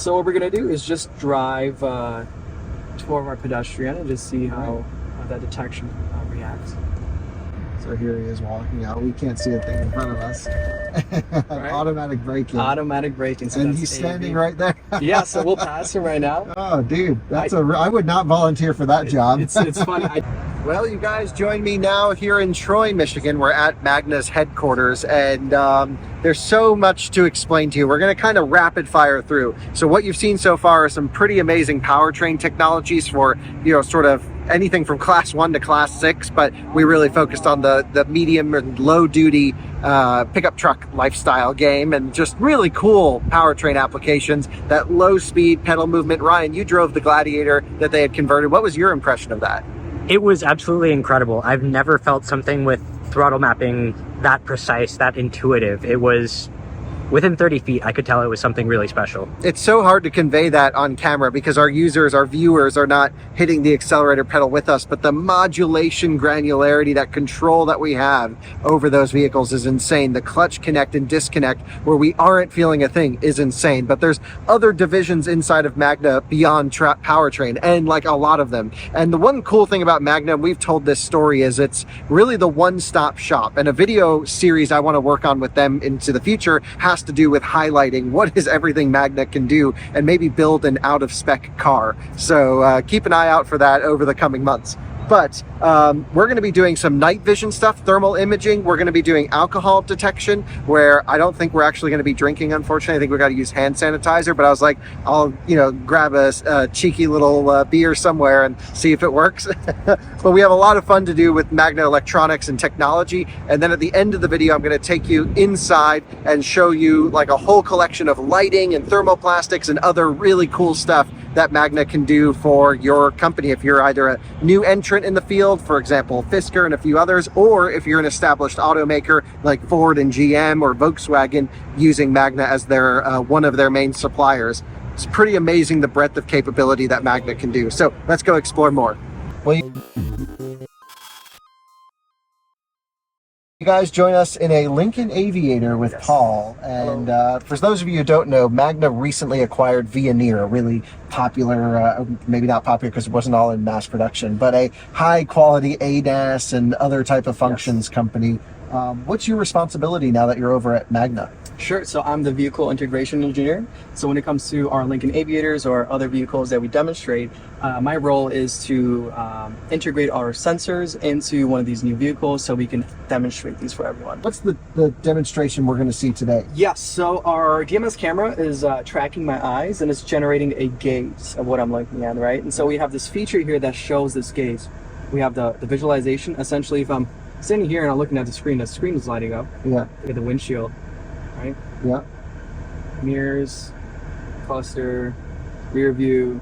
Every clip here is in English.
So what we're gonna do is just drive toward our pedestrian and just see how that detection reacts. So here he is walking out. We can't see a thing in front of us. Right. Automatic braking. Automatic braking. So and he's standing right there. Yeah, so we'll pass him right now. Oh, dude, I would not volunteer for that job. It's funny. Well, you guys join me now here in Troy, Michigan. We're at Magna's headquarters, and there's so much to explain to you. We're going to kind of rapid fire through. So what you've seen so far are some pretty amazing powertrain technologies for, sort of anything from class 1 to class 6, but we really focused on the medium and low duty pickup truck lifestyle game, and just really cool powertrain applications. That low speed pedal movement. Ryan, you drove the Gladiator that they had converted. What was your impression of that? It was absolutely incredible. I've never felt something with throttle mapping that precise, that intuitive. It was within 30 feet, I could tell it was something really special. It's so hard to convey that on camera because our users, our viewers are not hitting the accelerator pedal with us, but the modulation granularity, that control that we have over those vehicles is insane. The clutch connect and disconnect where we aren't feeling a thing is insane, but there's other divisions inside of Magna beyond powertrain, and like a lot of them. And the one cool thing about Magna, and we've told this story, is it's really the one-stop shop. And a video series I want to work on with them into the future has to do with highlighting what is everything Magna can do and maybe build an out-of-spec car. So keep an eye out for that over the coming months. But we're going to be doing some night vision stuff, thermal imaging. We're going to be doing alcohol detection, where I don't think we're actually going to be drinking, unfortunately. I think we got to use hand sanitizer, but I was like, I'll grab a cheeky little beer somewhere and see if it works. But we have a lot of fun to do with Magna electronics and technology. And then at the end of the video, I'm going to take you inside and show you like a whole collection of lighting and thermoplastics and other really cool stuff that Magna can do for your company. If you're either a new entrant in the field, for example, Fisker and a few others, or if you're an established automaker like Ford and GM or Volkswagen using Magna as their one of their main suppliers. It's pretty amazing the breadth of capability that Magna can do. So let's go explore more. Well, you guys join us in a Lincoln Aviator with Paul. And for those of you who don't know, Magna recently acquired Veoneer, a really popular, maybe not popular because it wasn't all in mass production, but a high quality ADAS and other type of functions company. What's your responsibility now that you're over at Magna? Sure. So I'm the vehicle integration engineer. So when it comes to our Lincoln Aviators or other vehicles that we demonstrate, my role is to integrate our sensors into one of these new vehicles so we can demonstrate these for everyone. What's the demonstration we're going to see today? Yes. So our DMS camera is tracking my eyes and it's generating a gaze of what I'm looking at, right? And so we have this feature here that shows this gaze. We have the visualization. Essentially, if I'm sitting here and I'm looking at the screen is lighting up. Yeah. Look at the windshield. Right? Yeah. Mirrors, cluster, rear view,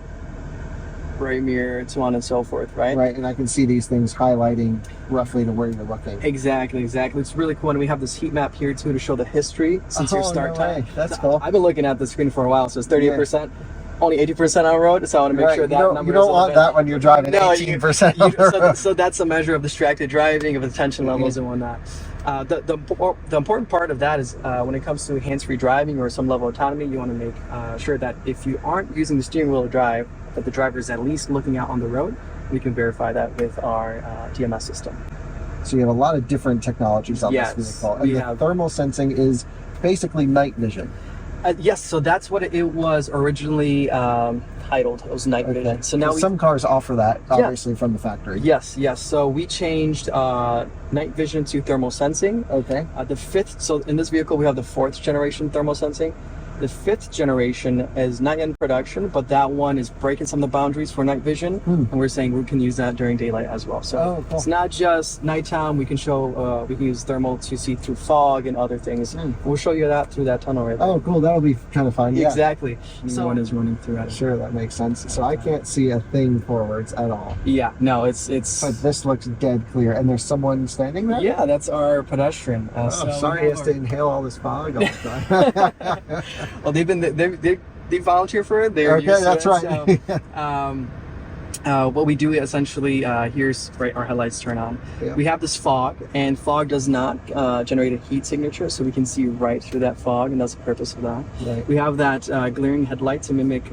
right mirror, and so on and so forth, right? Right, and I can see these things highlighting roughly to where you're looking. Exactly. It's really cool, and we have this heat map here too to show the history since your start time. That's cool. I've been looking at the screen for a while, so it's 38%. Only 80% on road, so I want to make sure that number you don't want that when you're driving 18% on the road. So that's a measure of distracted driving, of attention levels and whatnot. The important part of that is when it comes to hands-free driving or some level of autonomy, you want to make sure that if you aren't using the steering wheel to drive, that the driver is at least looking out on the road. We can verify that with our TMS system. So you have a lot of different technologies on this vehicle. And the thermal sensing is basically night vision. Yes, so that's what it was originally titled. It was night vision. So now some cars offer that, obviously, from the factory. Yes. So we changed night vision to thermal sensing. Okay. So in this vehicle, we have the 4th generation thermal sensing. The 5th generation is not yet in production, but that one is breaking some of the boundaries for night vision, and we're saying we can use that during daylight as well. So It's not just nighttime. We can use thermal to see through fog and other things. We'll show you that through that tunnel right there. Oh, cool. That'll be kind of fun. Yeah. Exactly. So one is running through it. Sure, that makes sense. So I can't see a thing forwards at all. Yeah, no, it's. But this looks dead clear, and there's someone standing there. Yeah, that's our pedestrian. Sorry, he has to inhale all this fog all the time. Well, they volunteer for it. They're okay, that's right. So, what we do essentially, here's right, our headlights turn on. Yeah. We have this fog, and fog does not generate a heat signature, so we can see right through that fog, and that's the purpose of that. Right. We have that glaring headlight to mimic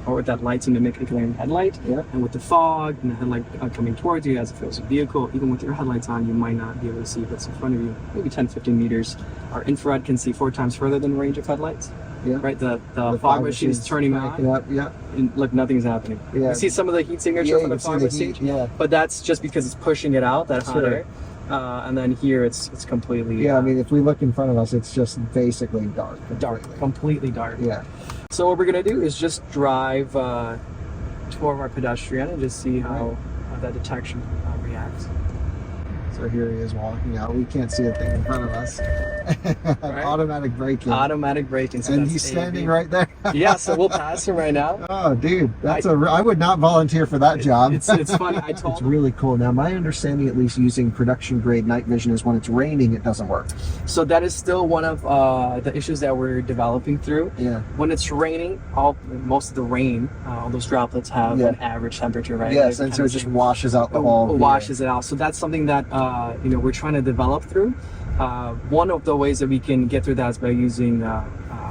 or that light to mimic a glaring headlight. Yeah. And with the fog and the headlight coming towards you as if it was a vehicle, even with your headlights on, you might not be able to see what's in front of you, maybe 10, 15 meters. Our infrared can see 4 times further than the range of headlights. Yeah. Right, the fog machine is turning on, up. Yeah. and look, nothing's happening. Yeah. You see some of the heat signature from the fog machine, Yeah. but that's just because it's pushing it out, that hot Sure. air. And then here it's completely Yeah, I mean, if we look in front of us, it's just basically dark. completely dark. Yeah. So what we're gonna do is just drive toward our pedestrian and just see how that detection reacts. So here he is walking out. We can't see a thing in front of us. Right. Automatic braking. Automatic braking. So And that's he's standing AV. right there. Yeah, so we'll pass him right now. Oh, dude, I would not volunteer for that job. It's funny. I told It's him. really cool. Now, my understanding, at least using production grade night vision, is when it's raining, it doesn't work. So that is still one of the issues that we're developing through. Yeah. When it's raining, most of the rain, all those droplets have an average temperature, right? Yes, They and so kind it of just washes out the whole. washes it out. So that's something that we're trying to develop through. One of the ways that we can get through that is by using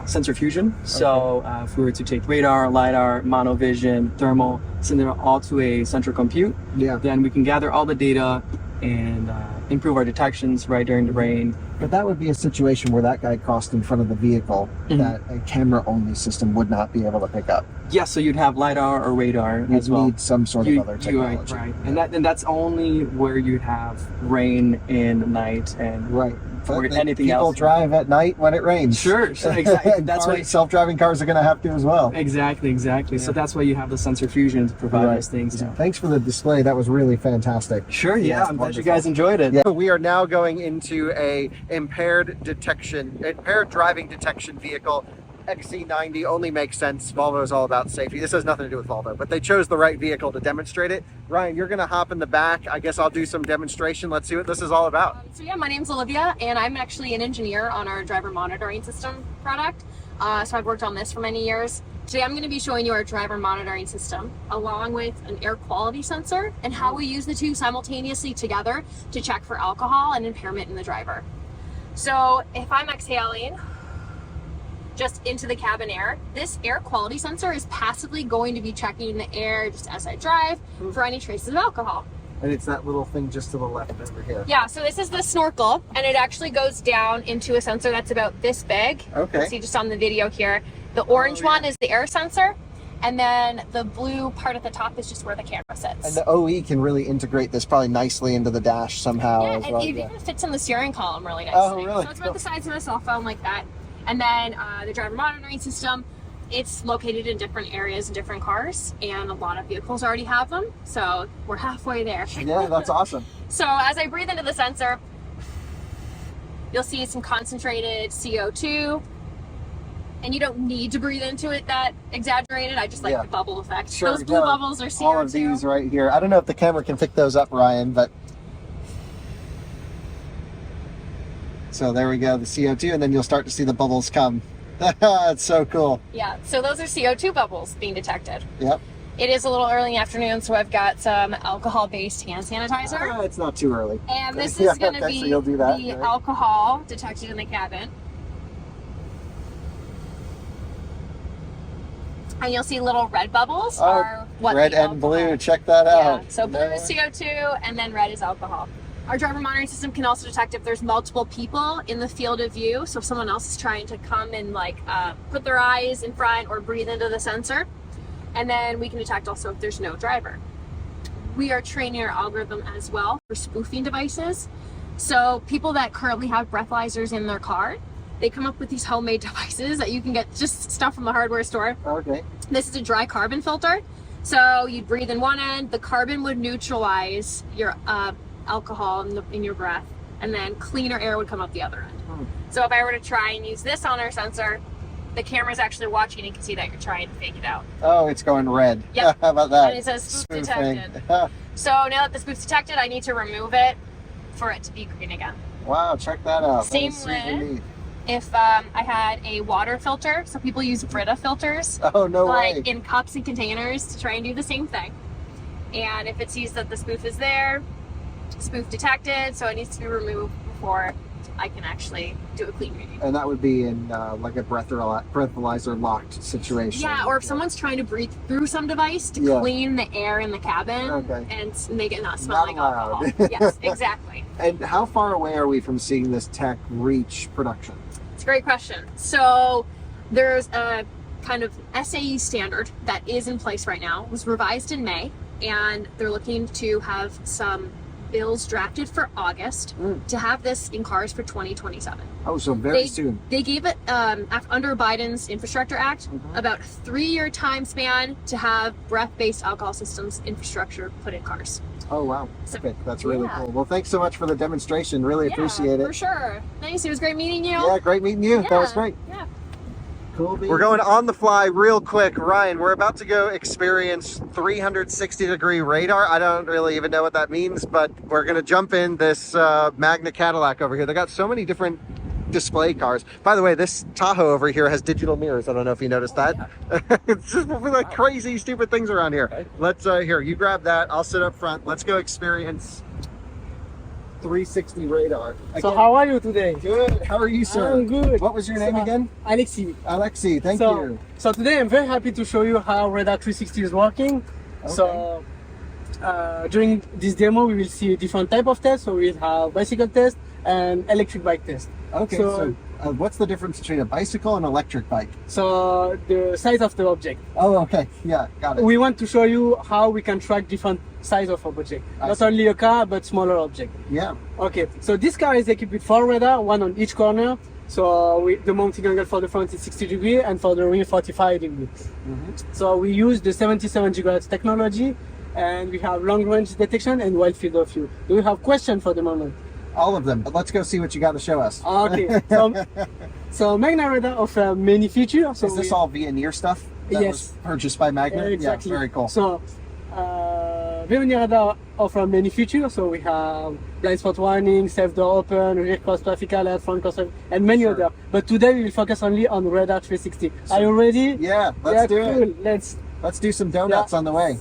sensor fusion. So if we were to take radar, lidar, monovision, thermal, send them all to a central compute, Yeah. then we can gather all the data and improve our detections right during the rain. But that would be a situation where that guy crossed in front of the vehicle that a camera-only system would not be able to pick up. Yeah, so you'd have lidar or radar You'd as well. need some sort of other technology. Right. And that's only where you have rain and night and Right. or But anything people else. drive at night when it rains. Sure, exactly. That's why self-driving cars are going to have to as well. Exactly. So that's why you have the sensor fusion to provide those things. Now. Thanks for the display. That was really fantastic. Sure, yeah. I'm glad you wonderful. guys enjoyed it. Yeah. We are now going into a impaired driving detection vehicle. XC90 only makes sense. Volvo is all about safety. This has nothing to do with Volvo, but they chose the right vehicle to demonstrate it. Ryan, you're going to hop in the back. I guess I'll do some demonstration. Let's see what this is all about. So yeah, my name's Olivia, and I'm actually an engineer on our driver monitoring system product. So I've worked on this for many years. Today I'm going to be showing you our driver monitoring system, along with an air quality sensor, and how we use the two simultaneously together to check for alcohol and impairment in the driver. So if I'm exhaling just into the cabin air, this air quality sensor is passively going to be checking the air just as I drive for any traces of alcohol. And it's that little thing just to the left over here. Yeah, so this is the snorkel, and it actually goes down into a sensor that's about this big. Okay. See just on the video here. The orange one is the air sensor, and then the blue part at the top is just where the camera sits. And the OE can really integrate this probably nicely into the dash somehow yeah, as and well. it even fits in the steering column really nicely. Oh, really? So it's about the size of a cell phone, like that. And then the driver monitoring system, it's located in different areas in different cars, and a lot of vehicles already have them, so we're halfway there. Yeah, that's awesome. So as I breathe into the sensor, you'll see some concentrated CO2, and you don't need to breathe into it that exaggerated. I just like the bubble effect. Sure, those blue bubbles are CO2. All of these right here. I don't know if the camera can pick those up, Ryan, but so there we go, the CO2, and then you'll start to see the bubbles come. It's so cool. Yeah, so those are CO2 bubbles being detected. Yep. It is a little early in the afternoon, so I've got some alcohol-based hand sanitizer. It's not too early. And this is going to okay, be so you'll do that, the right? alcohol detected in the cabin. And you'll see little red bubbles are what red the and alcohol. blue. Check that out. Yeah, so blue is CO2 and then red is alcohol. Our driver monitoring system can also detect if there's multiple people in the field of view. So if someone else is trying to come and put their eyes in front or breathe into the sensor. And then we can detect also if there's no driver. We are training our algorithm as well for spoofing devices. So people that currently have breathalyzers in their car, they come up with these homemade devices that you can get just stuff from the hardware store. Okay. This is a dry carbon filter. So you'd breathe in one end, the carbon would neutralize your alcohol in your breath, and then cleaner air would come up the other end. So if I were to try and use this on our sensor, the camera's actually watching and can see that you're trying to fake it out. Oh, it's going red. Yep. How about that? And it says spoof Spoofing. detected. So now that the spoof's detected, I need to remove it for it to be green again. Wow, check that out. Same Let me see underneath. If I had a water filter, so people use Brita filters Oh, no way. in cups and containers to try and do the same thing. And if it sees that the spoof is there, spoof detected, so it needs to be removed before I can actually do a clean reading. And that would be in like a breathalyzer locked situation. Yeah, or if someone's trying to breathe through some device to clean the air in the cabin and make it not smell like alcohol. Yes, exactly. And how far away are we from seeing this tech reach production? It's a great question. So there's a kind of SAE standard that is in place right now. It was revised in May, and they're looking to have some bills drafted for August to have this in cars for 2027. Oh, so very soon. They gave it under Biden's Infrastructure Act about a 3-year time span to have breath-based alcohol systems infrastructure put in cars. Oh wow, So, okay, that's really cool. Well, thanks so much for the demonstration. Really appreciate it. For sure. Nice. It was great meeting you. Yeah, great meeting you. That was great. Yeah. Cool. We're going on the fly real quick. Ryan, we're about to go experience 360-degree radar. I don't really even know what that means, but we're going to jump in this Magna Cadillac over here. They got so many different display cars. By the way, this Tahoe over here has digital mirrors. I don't know if you noticed that. It's just like crazy, stupid things around here. Let's, here, you grab that. I'll sit up front. Let's go experience 360 radar. So how are you today? Good. How are you, sir? I'm good. What was your name again? Alexi. Alexi, thank you. So today I'm very happy to show you how Radar 360 is working. Okay. So during this demo we will see a different type of test. So we'll have bicycle test and electric bike test. Okay, so what's the difference between a bicycle and electric bike? So the size of the object. Oh, okay. Yeah, got it. We want to show you how we can track different size of object. Not only a car, but smaller object. Yeah. Okay, so this car is equipped with 4 radar, one on each corner. So the mounting angle for the front is 60 degrees and for the rear 45 degrees. So we use the 77 GHz technology, and we have long range detection and wide field of view. Do you have questions for the moment? All of them, but let's go see what you got to show us. Okay, so Magna Radar offers many features. So is this all Veoneer stuff that was purchased by Magna? Exactly. Yeah, very cool. So Veoneer Radar offers many features. So we have blind spot warning, safe door open, rear cross traffic alert, front cross traffic, and many other. But today we will focus only on Radar 360. Are you ready? Yeah, let's do it. Let's do some donuts on the way.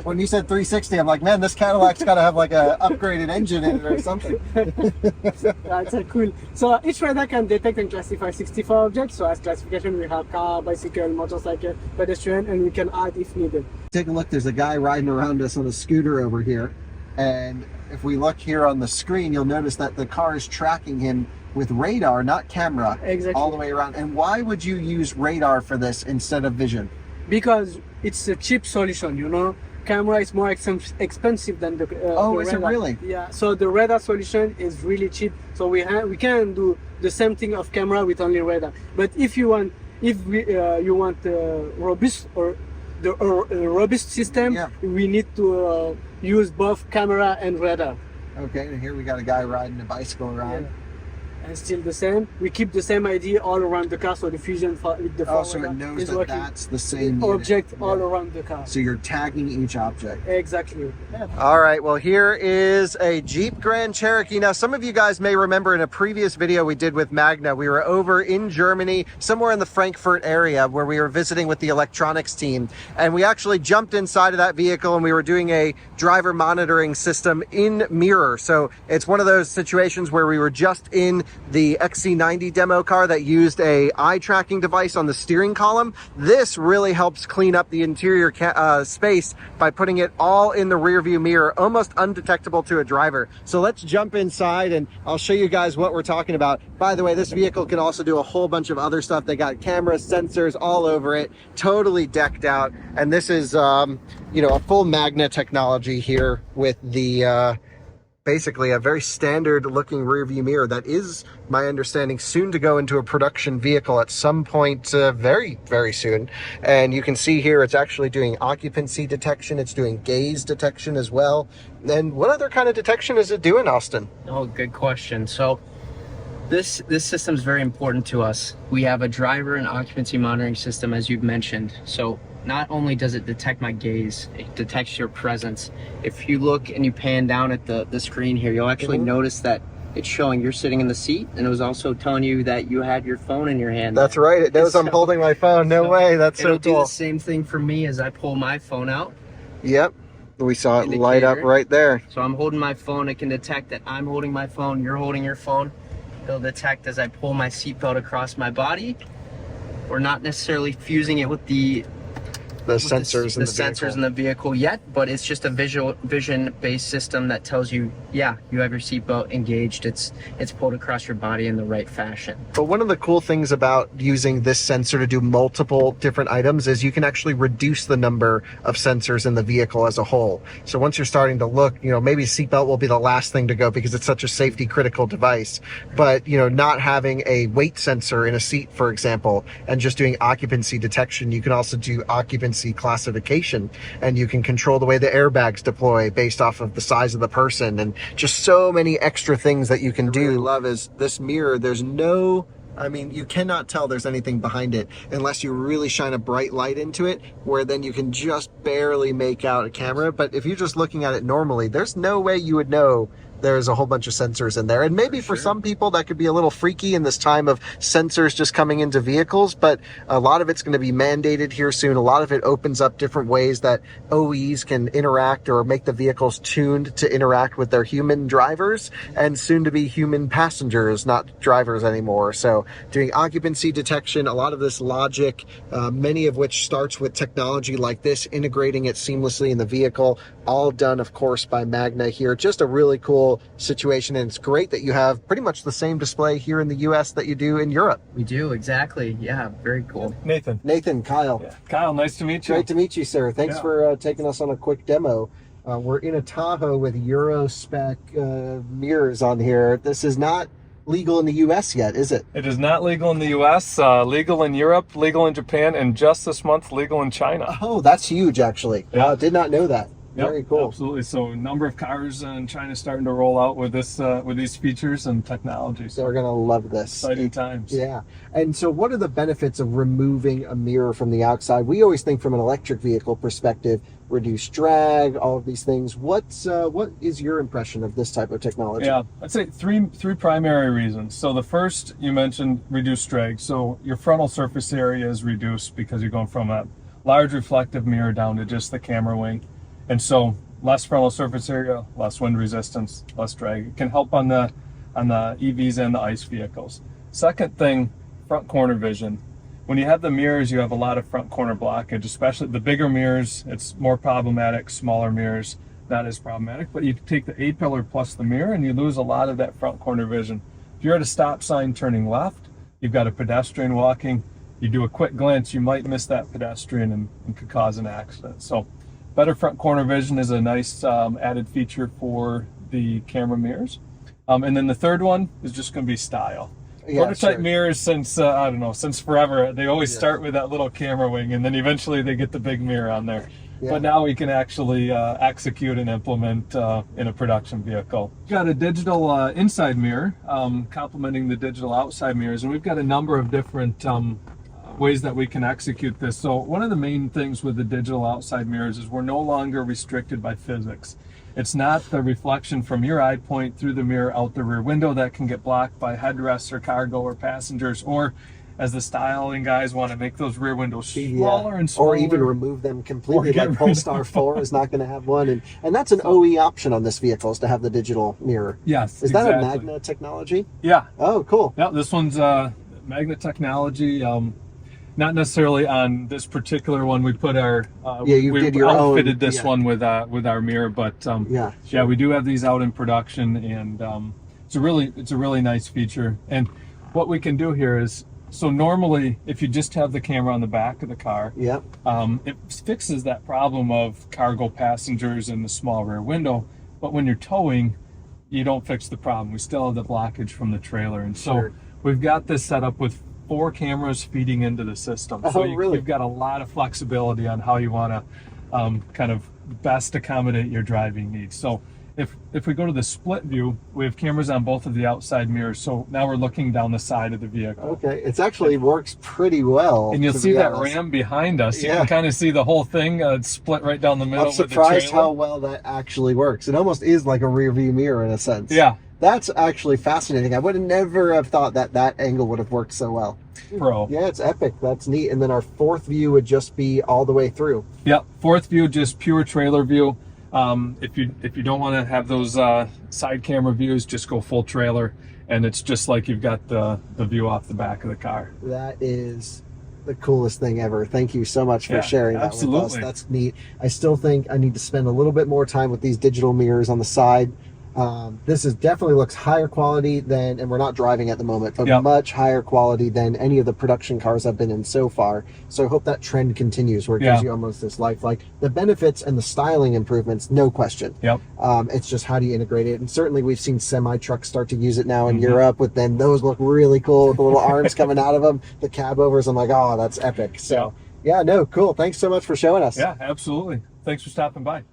When you said 360, I'm like, man, this Cadillac's got to have like a upgraded engine in it or something. That's cool. So each radar can detect and classify 64 objects. So as classification, we have car, bicycle, motorcycle, pedestrian, and we can add if needed. Take a look. There's a guy riding around us on a scooter over here, and if we look here on the screen, you'll notice that the car is tracking him with radar, not camera, all the way around. And why would you use radar for this instead of vision? Because it's a cheap solution, you know. Camera is more expensive than the is radar. It really? Yeah. So the radar solution is really cheap. So we can do the same thing of camera with only radar. But if you want, you want robust robust system, we need to use both camera and radar. Okay. And here we got a guy riding a bicycle around. Yeah. And still the same. We keep the same ID all around the car, so the fusion with the so it knows that that's the same object all around the car. So you're tagging each object. Exactly. Yeah. All right, well, here is a Jeep Grand Cherokee. Now, some of you guys may remember in a previous video we did with Magna, we were over in Germany, somewhere in the Frankfurt area, where we were visiting with the electronics team. And we actually jumped inside of that vehicle and we were doing a driver monitoring system in mirror. So it's one of those situations where we were just in the XC90 demo car that used a eye tracking device on the steering column. This really helps clean up the interior space by putting it all in the rear view mirror, almost undetectable to a driver. So let's jump inside and I'll show you guys what we're talking about. By the way, this vehicle can also do a whole bunch of other stuff. They got cameras, sensors all over it, totally decked out. And this is, you know, a full Magna technology here with the, basically a very standard looking rear view mirror that is, my understanding, soon to go into a production vehicle at some point very, very soon. And you can see here it's actually doing occupancy detection. It's doing gaze detection as well. And what other kind of detection is it doing, Austin? Oh, good question. So this system is very important to us. We have a driver and occupancy monitoring system, as you've mentioned. So not only does it detect my gaze, it detects your presence. If you look and you pan down at the screen here, you'll actually notice that it's showing you're sitting in the seat, and it was also telling you that you had your phone in your hand. That's right. It knows I'm holding my phone. No way. That's so cool. It'll do the same thing for me as I pull my phone out. Yep. We saw it light up indicator. right there. So I'm holding my phone. It can detect that I'm holding my phone. You're holding your phone. It'll detect as I pull my seatbelt across my body. We're not necessarily fusing it with the Sensors in the sensors vehicle. in the vehicle yet, but it's just a vision-based system that tells you, yeah, you have your seatbelt engaged. It's pulled across your body in the right fashion. But one of the cool things about using this sensor to do multiple different items is you can actually reduce the number of sensors in the vehicle as a whole. So once you're starting to look, you know, maybe seatbelt will be the last thing to go because it's such a safety critical device. But, you know, not having a weight sensor in a seat, for example, and just doing occupancy detection, you can also do occupancy classification, and you can control the way the airbags deploy based off of the size of the person, and just so many extra things that you can do. What I really love is this mirror. There's no, I mean, you cannot tell there's anything behind it unless you really shine a bright light into it, where then you can just barely make out a camera. But if you're just looking at it normally, there's no way you would know there's a whole bunch of sensors in there. And maybe for some people that could be a little freaky in this time of sensors just coming into vehicles, but a lot of it's going to be mandated here soon. A lot of it opens up different ways that OEs can interact or make the vehicles tuned to interact with their human drivers and soon to be human passengers, not drivers anymore. So doing occupancy detection, a lot of this logic, many of which starts with technology like this, integrating it seamlessly in the vehicle, all done, of course, by Magna here. Just a really cool situation, and it's great that you have pretty much the same display here in the US that you do in Europe. We do, exactly. Yeah, very cool. Nathan, Kyle. Yeah. Kyle, nice to meet you. Great to meet you, sir. Thanks for taking us on a quick demo. We're in a Tahoe with Euro spec mirrors on here. This is not legal in the US yet, is it? It is not legal in the US, legal in Europe, legal in Japan, and just this month legal in China. Oh, that's huge, actually. Yeah. Did not know that. Yep, Very cool. absolutely. So a number of cars in China starting to roll out with this, with these features and technology. So They're gonna love this. exciting times. Yeah. And so what are the benefits of removing a mirror from the outside? We always think from an electric vehicle perspective, reduce drag, all of these things. What is your impression of this type of technology? Yeah, I'd say three primary reasons. So the first, you mentioned reduced drag. So your frontal surface area is reduced because you're going from a large reflective mirror down to just the camera wing. And so less frontal surface area, less wind resistance, less drag. It can help on the EVs and the ICE vehicles. Second thing, front corner vision. When you have the mirrors, you have a lot of front corner blockage, especially the bigger mirrors. It's more problematic. Smaller mirrors, not as problematic. But you take the A-pillar plus the mirror and you lose a lot of that front corner vision. If you're at a stop sign turning left, you've got a pedestrian walking, you do a quick glance, you might miss that pedestrian and could cause an accident. So better front corner vision is a nice added feature for the camera mirrors. And then the third one is just going to be style. Yeah, Prototype sure. mirrors since, I don't know, since forever, they always start with that little camera wing and then eventually they get the big mirror on there. Yeah. But now we can actually execute and implement in a production vehicle. We've got a digital inside mirror complementing the digital outside mirrors, and we've got a number of different ways that we can execute this. So one of the main things with the digital outside mirrors is we're no longer restricted by physics. It's not the reflection from your eye point through the mirror out the rear window that can get blocked by headrests or cargo or passengers, or as the styling guys want to make those rear windows smaller and smaller. Or even remove them completely, Or get like rid of Polestar them. 4 is not going to have one. And that's an OE option on this vehicle, is to have the digital mirror. Yes, Is that a exactly. Magna technology? Yeah. Oh, cool. Yeah, this one's Magna technology. Not necessarily on this particular one. We put our you we did your own, outfitted this yeah. one with our mirror, but Yeah, yeah, we do have these out in production, and it's a really nice feature. And what we can do here is, so normally if you just have the camera on the back of the car, yeah. it fixes that problem of cargo passengers in the small rear window. But when you're towing, you don't fix the problem. We still have the blockage from the trailer, and so Sure. we've got this set up with 4 cameras feeding into the system. So really? you've got a lot of flexibility on how you want to kind of best accommodate your driving needs. So if we go to the split view, we have cameras on both of the outside mirrors. So now we're looking down the side of the vehicle. Okay, it actually works pretty well. And you'll to see be that honest. Ram behind us. You Yeah. can kind of see the whole thing split right down the middle I'm with the surprised trailer. how well that actually works. It almost is like a rear view mirror in a sense. Yeah. That's actually fascinating. I would have never have thought that that angle would have worked so well. Pro. Yeah, it's epic. That's neat. And then our fourth view would just be all the way through. Yep. Fourth view, just pure trailer view. If you don't want to have those side camera views, just go full trailer, and it's just like you've got the view off the back of the car. That is the coolest thing ever. Thank you so much for sharing that with us. That's neat. I still think I need to spend a little bit more time with these digital mirrors on the side. This is definitely looks higher quality than, and we're not driving at the moment, but much higher quality than any of the production cars I've been in so far. So I hope that trend continues where it gives you almost this lifelike. The benefits and the styling improvements, no question. Yep. It's just how do you integrate it? And certainly we've seen semi trucks start to use it now in Europe, with then those look really cool with the little arms coming out of them. The cab overs, I'm like, oh, that's epic. So yeah, no, cool. Thanks so much for showing us. Yeah, absolutely. Thanks for stopping by.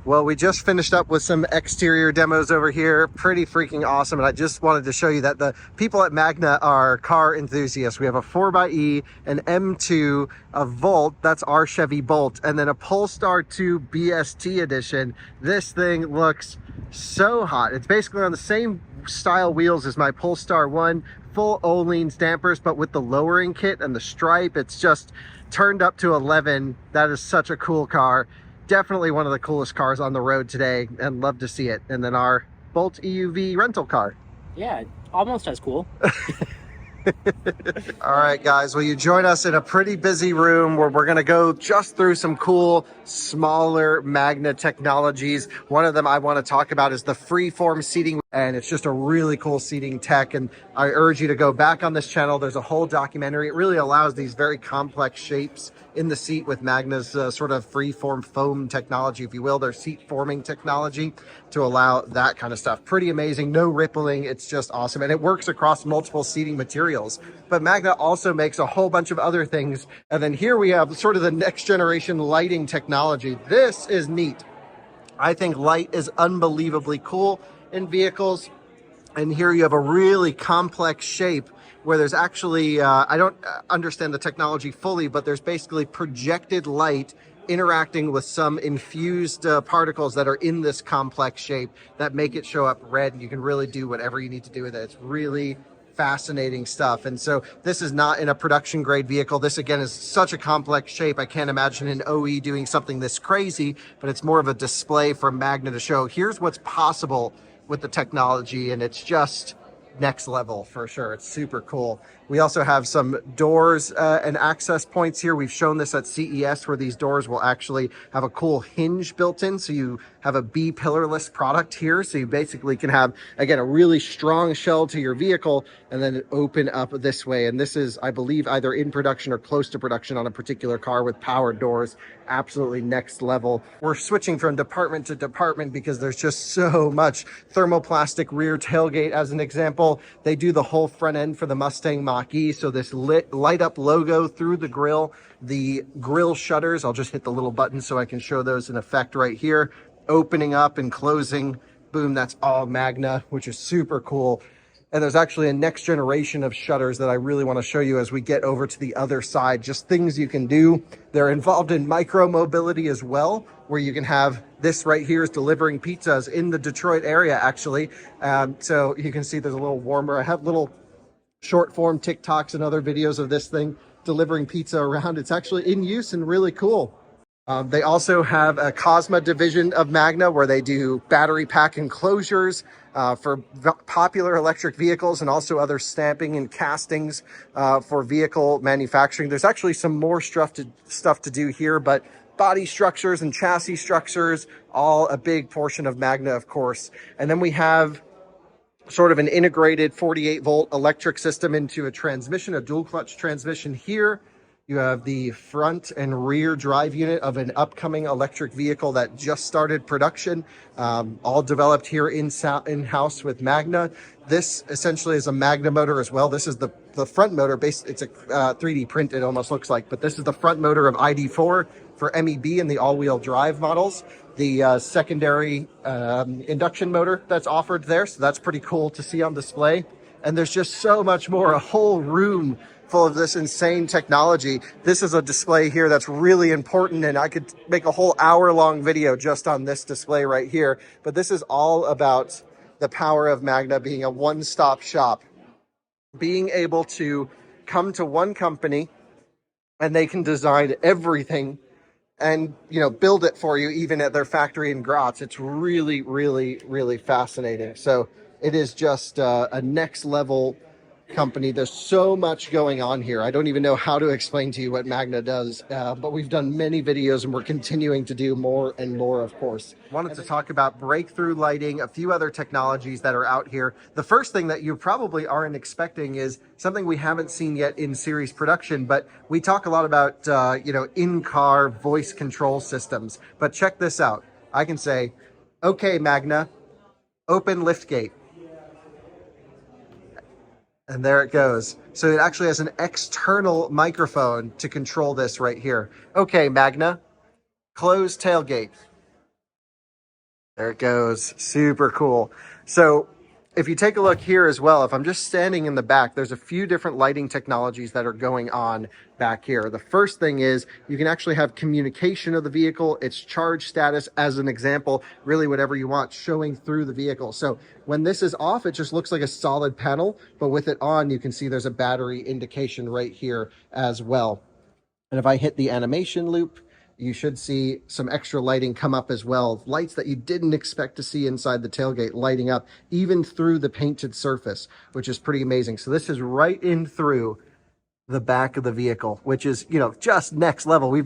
Well, we just finished up with some exterior demos over here. Pretty freaking awesome. And I just wanted to show you that the people at Magna are car enthusiasts. We have a 4xe, an M2, a Volt, that's our Chevy Bolt, and then a Polestar 2 BST edition. This thing looks so hot. It's basically on the same style wheels as my Polestar 1, full Öhlins dampers, but with the lowering kit and the stripe. It's just turned up to 11. That is such a cool car. Definitely one of the coolest cars on the road today, and love to see it. And then our Bolt EUV rental car. Yeah, almost as cool. All right, guys. Well, you join us in a pretty busy room where we're going to go just through some cool, smaller Magna technologies. One of them I want to talk about is the freeform seating, and it's just a really cool seating tech. And I urge you to go back on this channel. There's a whole documentary. It really allows these very complex shapes in the seat with Magna's sort of freeform foam technology, if you will, their seat forming technology to allow that kind of stuff. Pretty amazing. No rippling. It's just awesome. And it works across multiple seating materials. But Magna also makes a whole bunch of other things. And then here we have sort of the next generation lighting technology. This is neat. I think light is unbelievably cool in vehicles. And here you have a really complex shape where there's actually, I don't understand the technology fully, but there's basically projected light interacting with some infused particles that are in this complex shape that make it show up red, and you can really do whatever you need to do with it. It's really fascinating stuff. And so this is not in a production grade vehicle. This again is such a complex shape. I can't imagine an OE doing something this crazy, but it's more of a display from Magna to show here's what's possible with the technology, and it's just next level for sure. It's super cool. We also have some doors and access points here. We've shown this at CES where these doors will actually have a cool hinge built in. So you have a B-pillarless product here. So you basically can have, again, a really strong shell to your vehicle and then open up this way. And this is, I believe, either in production or close to production on a particular car with powered doors. Absolutely next level. We're switching from department to department because there's just so much. Thermoplastic rear tailgate as an example. They do the whole front end for the Mustang Mach-E. So this light up logo through the grille, the grille shutters. I'll just hit the little button so I can show those in effect right here. Opening up and closing. Boom, that's all Magna, which is super cool. And there's actually a next generation of shutters that I really want to show you as we get over to the other side. Just things you can do. They're involved in micro mobility as well, where you can have this right here is delivering pizzas in the Detroit area, actually. So you can see there's a little warmer. I have little short form TikToks and other videos of this thing delivering pizza around. It's actually in use and really cool. They also have a Cosma division of Magna where they do battery pack enclosures for popular electric vehicles and also other stamping and castings for vehicle manufacturing. There's actually some more stuff to do here, but body structures and chassis structures, all a big portion of Magna, of course. And then we have sort of an integrated 48 volt electric system into a transmission, a dual clutch transmission here. You have the front and rear drive unit of an upcoming electric vehicle that just started production, all developed here in-house with Magna. This essentially is a Magna motor as well. This is the front motor. It's a 3D print, it almost looks like, but this is the front motor of ID4 for MEB and the all-wheel drive models. The secondary induction motor that's offered there, so that's pretty cool to see on display. And there's just so much more, a whole room full of this insane technology. This is a display here that's really important, and I could make a whole hour-long video just on this display right here. But this is all about the power of Magna being a one-stop shop, being able to come to one company and they can design everything and, you know, build it for you even at their factory in Graz. It's really, really, really fascinating. So it is just a next level company. There's so much going on here. I don't even know how to explain to you what Magna does, but we've done many videos and we're continuing to do more and more, of course. Wanted to talk about breakthrough lighting, a few other technologies that are out here. The first thing that you probably aren't expecting is something we haven't seen yet in series production, but we talk a lot about, you know, in-car voice control systems. But check this out. I can say, okay, Magna, open liftgate. And there it goes. So it actually has an external microphone to control this right here. Okay, Magna, close tailgate. There it goes. Super cool. So if you take a look here as well, if I'm just standing in the back, there's a few different lighting technologies that are going on back here. The first thing is you can actually have communication of the vehicle, its charge status, as an example, really whatever you want, showing through the vehicle. So when this is off, it just looks like a solid panel, but with it on, you can see there's a battery indication right here as well. And if I hit the animation loop, you should see some extra lighting come up as well. Lights that you didn't expect to see inside the tailgate lighting up even through the painted surface, which is pretty amazing. So this is right in through the back of the vehicle, which is, you know, just next level.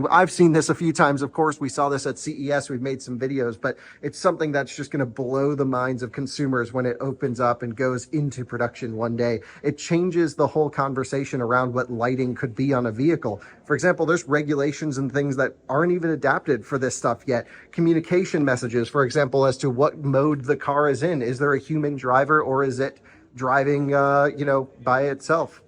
I've seen this a few times. Of course, we saw this at CES. We've made some videos, but it's something that's just going to blow the minds of consumers when it opens up and goes into production one day. It changes the whole conversation around what lighting could be on a vehicle. For example, there's regulations and things that aren't even adapted for this stuff yet. Communication messages, for example, as to what mode the car is in. Is there a human driver or is it driving, you know, by itself?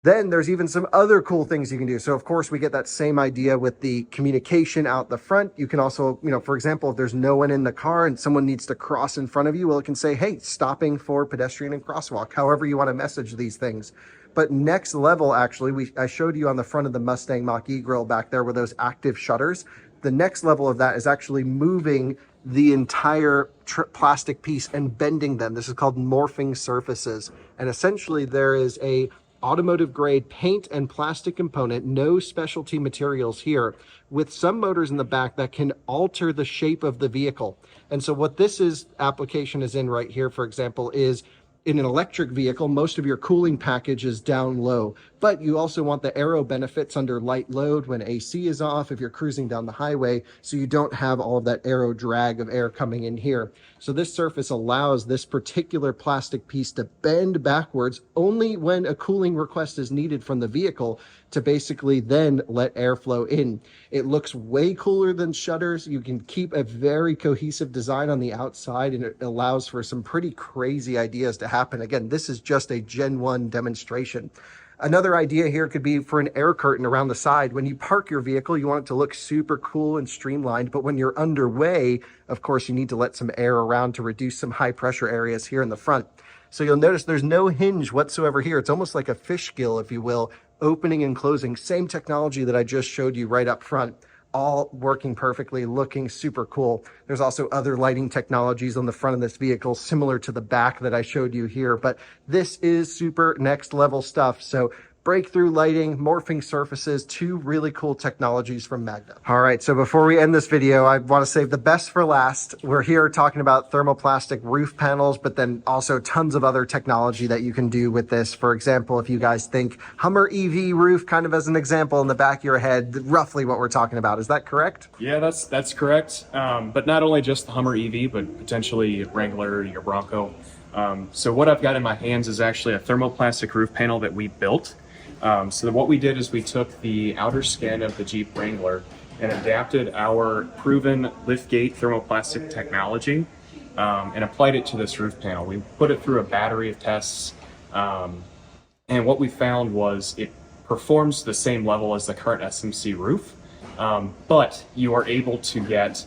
Then there's even some other cool things you can do. So of course we get that same idea with the communication out the front. You can also, you know, for example, if there's no one in the car and someone needs to cross in front of you, well, it can say, hey, stopping for pedestrian and crosswalk, however you want to message these things. But next level, actually, I showed you on the front of the Mustang Mach-E grill back there with those active shutters. The next level of that is actually moving the entire plastic piece and bending them. This is called morphing surfaces. And essentially there is a automotive grade paint and plastic component, no specialty materials here, with some motors in the back that can alter the shape of the vehicle. And so what this application is in right here, for example, is in an electric vehicle, most of your cooling package is down low, but you also want the aero benefits under light load when AC is off, if you're cruising down the highway, so you don't have all of that aero drag of air coming in here. So this surface allows this particular plastic piece to bend backwards only when a cooling request is needed from the vehicle to basically then let airflow in. It looks way cooler than shutters. You can keep a very cohesive design on the outside, and it allows for some pretty crazy ideas to happen. Again, this is just a Gen 1 demonstration. Another idea here could be for an air curtain around the side. When you park your vehicle, you want it to look super cool and streamlined, but when you're underway, of course, you need to let some air around to reduce some high pressure areas here in the front. So you'll notice there's no hinge whatsoever here. It's almost like a fish gill, if you will, opening and closing. Same technology that I just showed you right up front, all working perfectly, looking super cool. There's also other lighting technologies on the front of this vehicle, similar to the back that I showed you here, but this is super next level stuff. So breakthrough lighting, morphing surfaces, two really cool technologies from Magna. All right, so before we end this video, I want to save the best for last. We're here talking about thermoplastic roof panels, but then also tons of other technology that you can do with this. For example, if you guys think Hummer EV roof, kind of as an example in the back of your head, roughly what we're talking about. Is that correct? Yeah, that's correct. But not only just the Hummer EV, but potentially Wrangler, your Bronco. So what I've got in my hands is actually a thermoplastic roof panel that we built. So what we did is we took the outer skin of the Jeep Wrangler and adapted our proven liftgate thermoplastic technology and applied it to this roof panel. We put it through a battery of tests, and what we found was it performs the same level as the current SMC roof, but you are able to get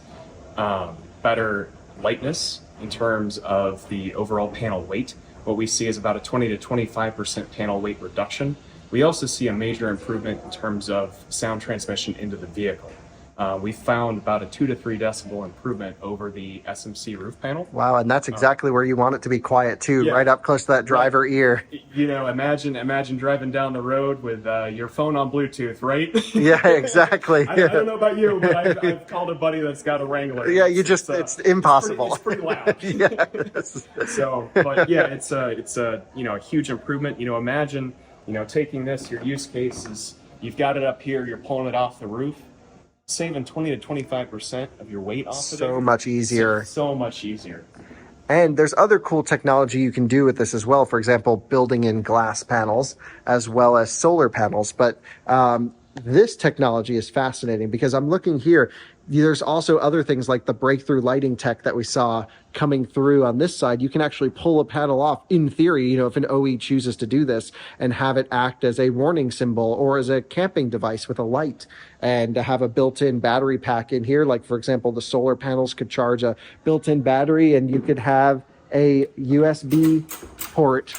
better lightness in terms of the overall panel weight. What we see is about a 20 to 25% panel weight reduction. We also see a major improvement in terms of sound transmission into the vehicle. we found about a 2 to 3 decibel improvement over the SMC roof panel. Wow, and that's exactly where you want it to be quiet too, Yeah. right up close to that driver ear. You know, imagine driving down the road with your phone on Bluetooth, right? Yeah, exactly. I don't know about you, but I've called a buddy that's got a Wrangler. Yeah, it's impossible. It's pretty loud. Yes. So, but yeah, it's a a huge improvement. You know, imagine taking this. Your use case is you've got it up here. You're pulling it off the roof, saving 20 to 25% of your weight off of it. So much easier. So much easier. And there's other cool technology you can do with this as well. For example, building in glass panels as well as solar panels. But this technology is fascinating because I'm looking here. There's also other things like the breakthrough lighting tech that we saw coming through on this side. You can actually pull a panel off in theory, if an OE chooses to do this, and have it act as a warning symbol or as a camping device with a light, and to have a built-in battery pack in here. Like, for example, the solar panels could charge a built-in battery, and you could have a USB port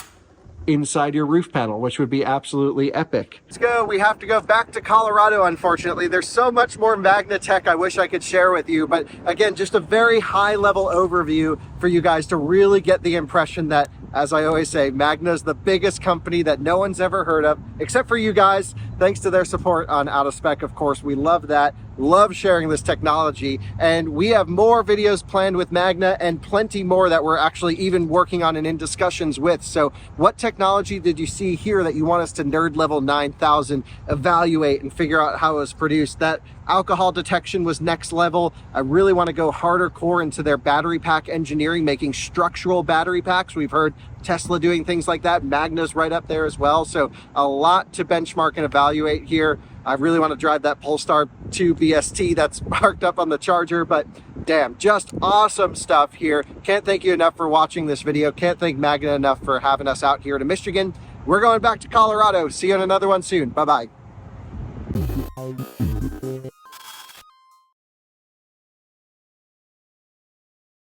inside your roof panel, which would be absolutely epic. Let's go. We have to go back to Colorado, unfortunately. There's so much more Magna tech I wish I could share with you. But again, just a very high level overview for you guys to really get the impression that, as I always say, Magna's the biggest company that no one's ever heard of, except for you guys. Thanks to their support on Out of Spec, of course. We love that. Love sharing this technology. And we have more videos planned with Magna and plenty more that we're actually even working on and in discussions with. So what technology did you see here that you want us to Nerd Level 9000 evaluate and figure out how it was produced? That alcohol detection was next level. I really want to go harder core into their battery pack engineering, making structural battery packs. We've heard Tesla doing things like that. Magna's right up there as well. So a lot to benchmark and evaluate here. I really want to drive that Polestar 2 BST that's marked up on the Charger, but damn, just awesome stuff here. Can't thank you enough for watching this video. Can't thank Magna enough for having us out here to Michigan. We're going back to Colorado. See you in another one soon. Bye-bye.